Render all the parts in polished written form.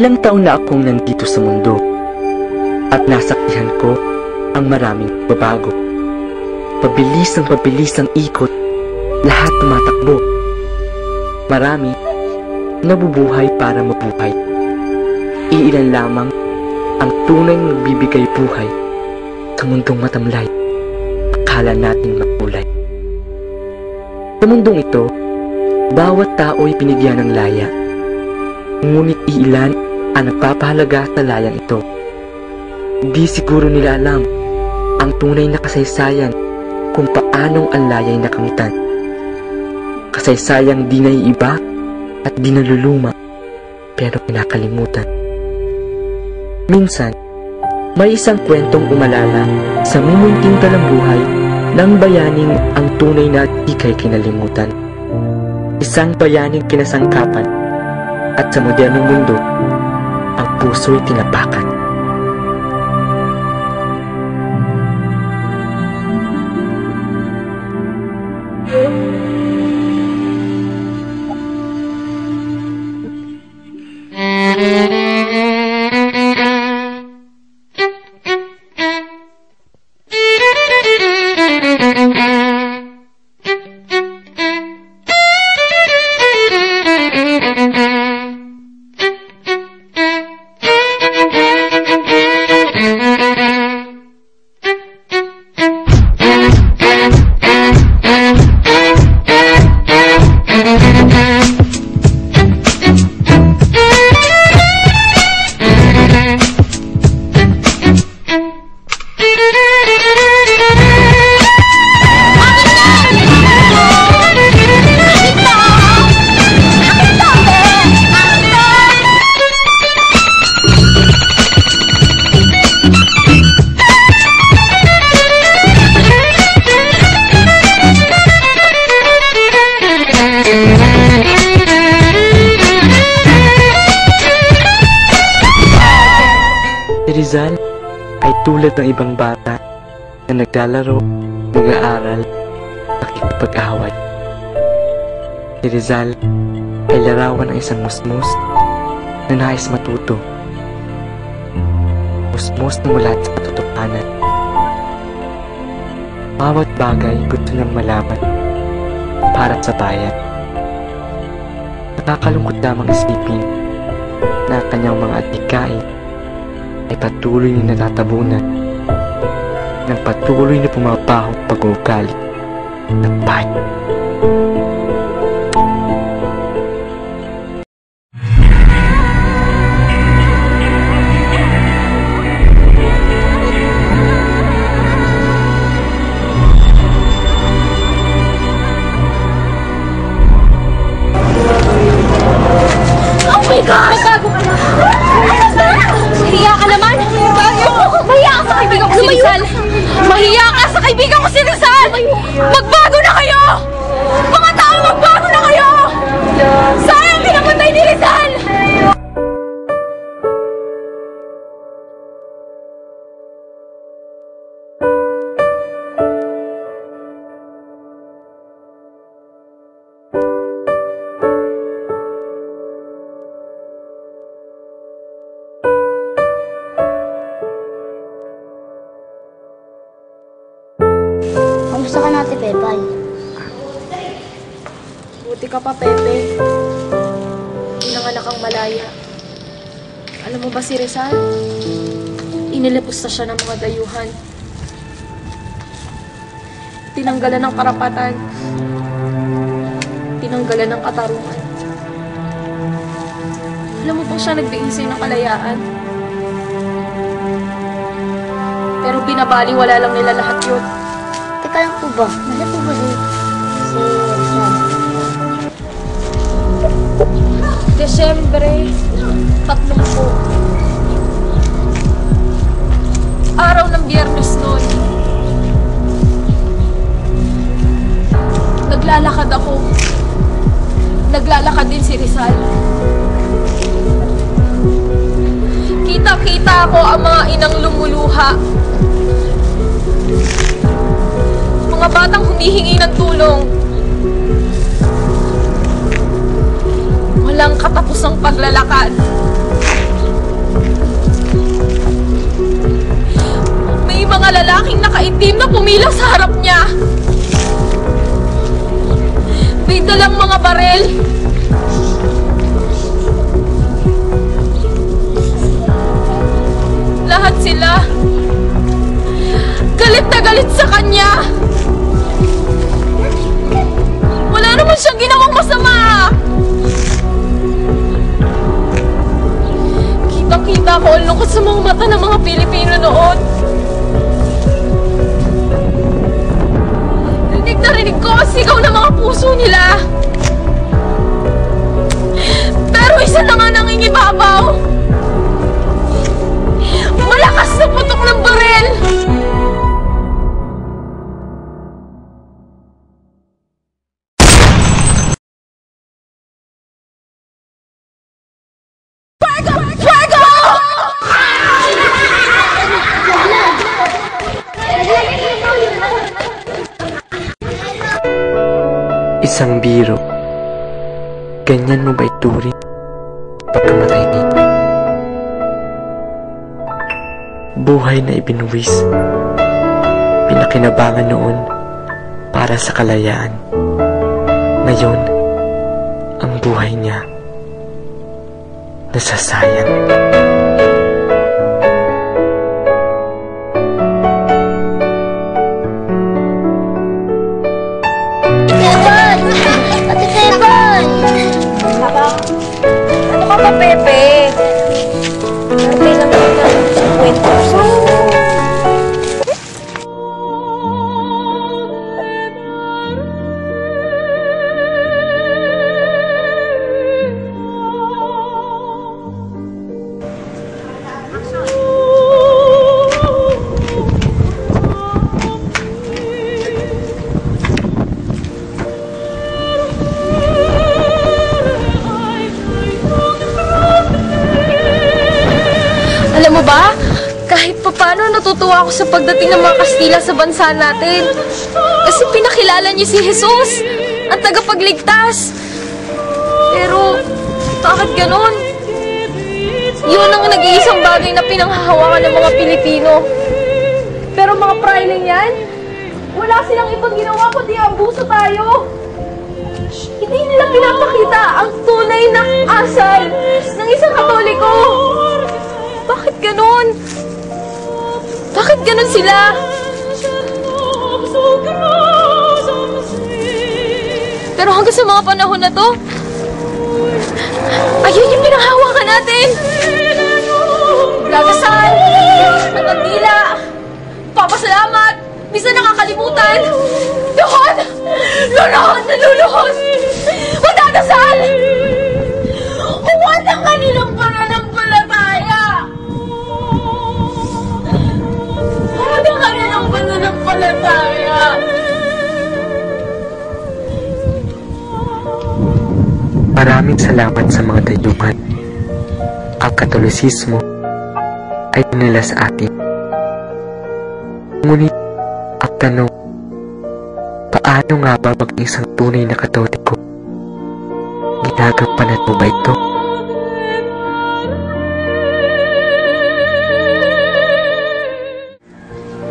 Ilang taon na akong nandito sa mundo at nasaksihan ko ang maraming babago. Pabilis ang ikot, lahat tumatakbo. Marami nabubuhay para mabuhay. Iilan lamang ang tunay nagbibigay buhay sa mundong matamlay. Akala natin makulay. Sa mundong ito, bawat tao'y binigyan ng laya. Ngunit iilan ang nagpapahalaga sa layang ito. Di siguro nila alam ang tunay na kasaysayan kung paanong ang laya'y nakamtan. Kasaysayang di naiiba at di naluluma, pero kinakalimutan. Minsan, may isang kwentong umalala sa mumunting talambuhay ng bayaning ang tunay na ika'y kinalimutan. Isang bayaning kinasangkapan at sa modernong mundo, ang puso'y tinapakan. Si Rizal ay tulad ng ibang bata na naglalaro, nag-aaral, nakikipag-away. Si Rizal ay larawan ng isang musmus na nais matuto. Musmus na mula sa katotohanan. Bawat bagay gusto niyang malaman para sa bayan. Nakakalungkot lamang isipin na kanyang mga adhikain ay patuloy na natatabunan ng patuloy na pumapahong pag-uugali ng bayan. Oh my gosh! Magbago ka na! Mahiya ka naman! Mahiya ka sa kaibigan ko si Rizal! Mahiya ka sa kaibigan ko si Rizal! Magbago na kayo! Mga tao, magbago na kayo! Sayang pinapatay ni Rizal! Kamusta ka natin, Pepay? Buti ka pa, Pepe. Pinanganak ang malaya. Alam mo ba si Rizal? Inilipos na siya ng mga dayuhan. Tinanggalan ng karapatan. Tinanggalan ng katarungan. Alam mo bang siya nagbigay ng kalayaan? Pero binabaliwala lang nila lahat yun. Teka lang po ba? Nasa po ba si Rizal? Desyembre 30. Araw ng Biyernes noon. Naglalakad ako. Naglalakad din si Rizal. Kita-kita ako ang mga inang lumuluha. Mga batang humihingi ng tulong. Walang katapusang paglalakad. mga lalaking nakaitim na pumila sa harap niya. May dalang mga barel. Lahat sila galit na galit sa kanya. Wala naman siyang ginawang masama. Kitang-kita ko ang lungkot sa mga mata ng mga Pilipino noon. Rinig na rinig ko ang sigaw ng mga puso nila. Pero isa na nga nangingibabaw. Malakas na putok ng baril. Isang biro. Ganyan mo ba ituring pagkamatay nito? Buhay na ibinuwis, pinakinabangan noon para sa kalayaan. Ngayon, ang buhay niya nasasayang. Ano ka ba, Pepe? Arte naman ka sa kwento. Alam mo ba, kahit papano natutuwa ako sa pagdating ng mga Kastila sa bansa natin. Kasi pinakilala niyo si Jesus, ang tagapagligtas. Pero, bakit ganon? Yun ang nag-iisang bagay na pinanghahawakan ng mga Pilipino. Pero mga praile yan, wala silang ibang ginawa kundi abuso tayo. Hindi nila pinapakita ang tunay na asal ng isang Katoliko. Bakit ganon? Bakit ganon sila? Pero hanggang sa mga panahon na to, ayun yung pinanghawakan natin. Lagasal, magandila, papasalamat, minsan nakakalimutan. Doon! Luluhod na luluhod! Magdadasal! Huwag ang kanilang pananampalataya! Huwag ang kanilang pananampalataya! Maraming salamat sa mga dayuhan. Ang Katolisismo ay dinala sa atin. Ngunit, ang tanong, paano nga ba maging isang tunay na Katoliko? Ginagampanan mo ba ito?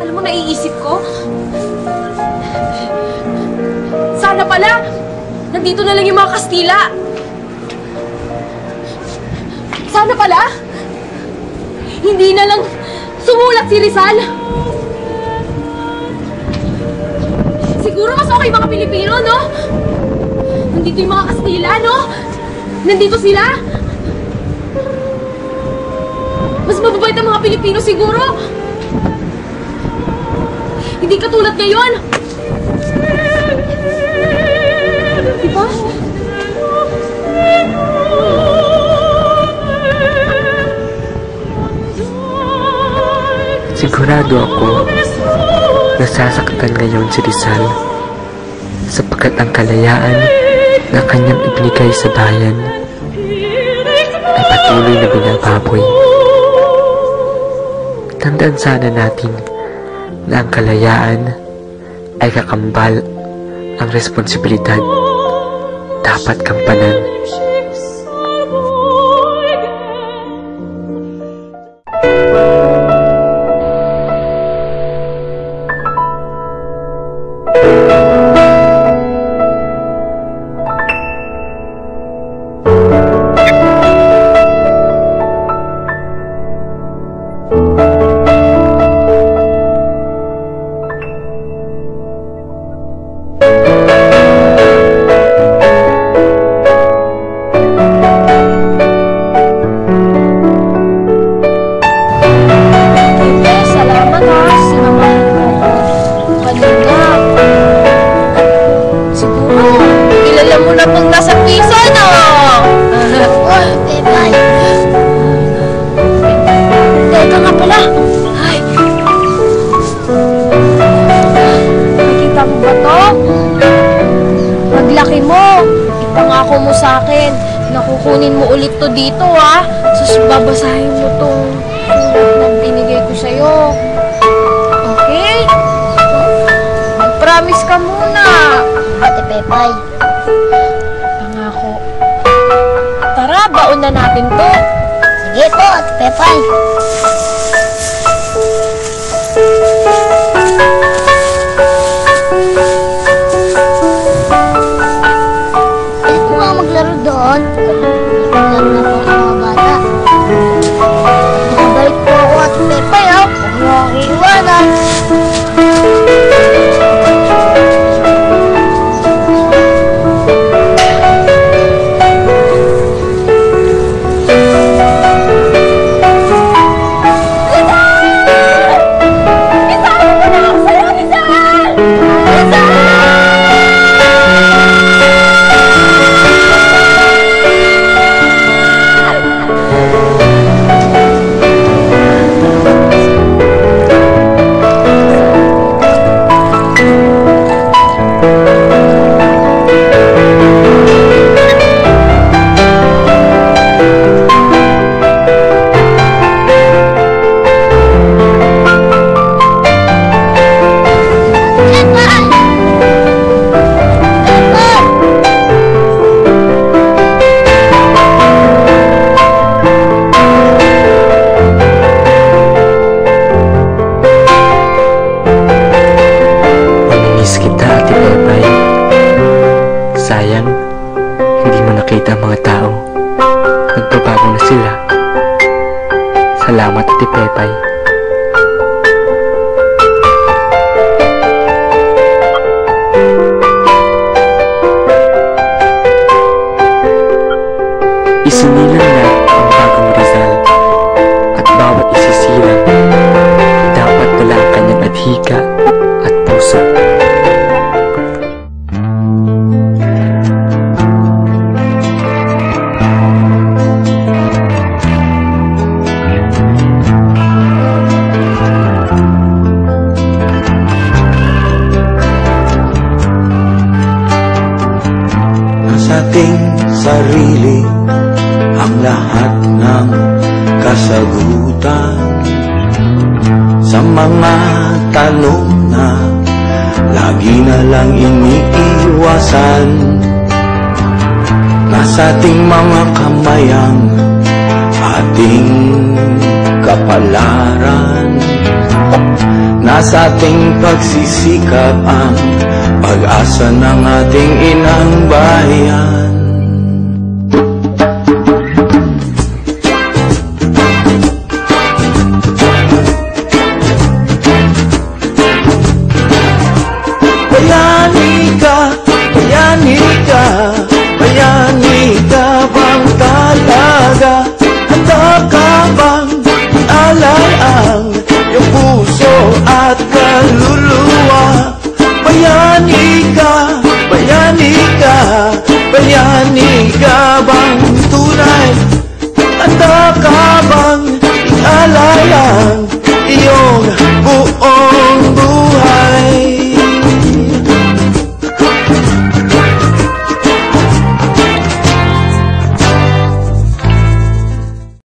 Alam mo, naiisip ko? Sana pala, nandito na lang yung mga Kastila. Sana pala, hindi na lang sumulat si Rizal. Siguro mas okay mga Pilipino, no? Nandito yung mga Kastila, no? Nandito sila. Mas mababait ang mga Pilipino siguro. Hindi katulad ngayon. Diba? Sigurado ako nasasaktan ngayon si Rizal sapagkat ang kalayaan na kanyang ibinigay sa bayan ay patuloy na binababoy. Tandaan sana natin na ang kalayaan ay kakambal, ang responsibilidad dapat gampanan. ba to? Paglaki mo, ipangako mo sa akin na kukunin mo ulit to dito, ha? Tapos babasahin mo tong sulat na binigay ko sa'yo. Okay? Mag-promise ka muna. Ate Pepay. Pangako. Tara, baon na natin to. Sige po, Ate Pepay. Pwede po nga maglaro doon. Maglaro na po ang mga bata. Nakabalik po ako, Ate Pepay, ha? Huwag mo akong iiwanan. Sayang, hindi mo nakita ang mga tao. Nagbabago na sila. Salamat, Ate Pepay. Isinilang na ang bagong Rizal at bawat isisilang dapat wala ang kanyang adhika at puso. Sa ating sarili ang lahat ng kasagutan sa mga tanong na lagi na lang iniiwasan. Nasa ating mga kamay ang ating kapalaran. Nasa ating pagsisikap ang pag-asa ng ating inang bayan. Bayani ka, bayani ka, bayani ka bang talaga? Handa ka bang alay ang iyong puso at kaluluwa? Bayani ka, bayani ka, bayani ka bang tunay? Handa ka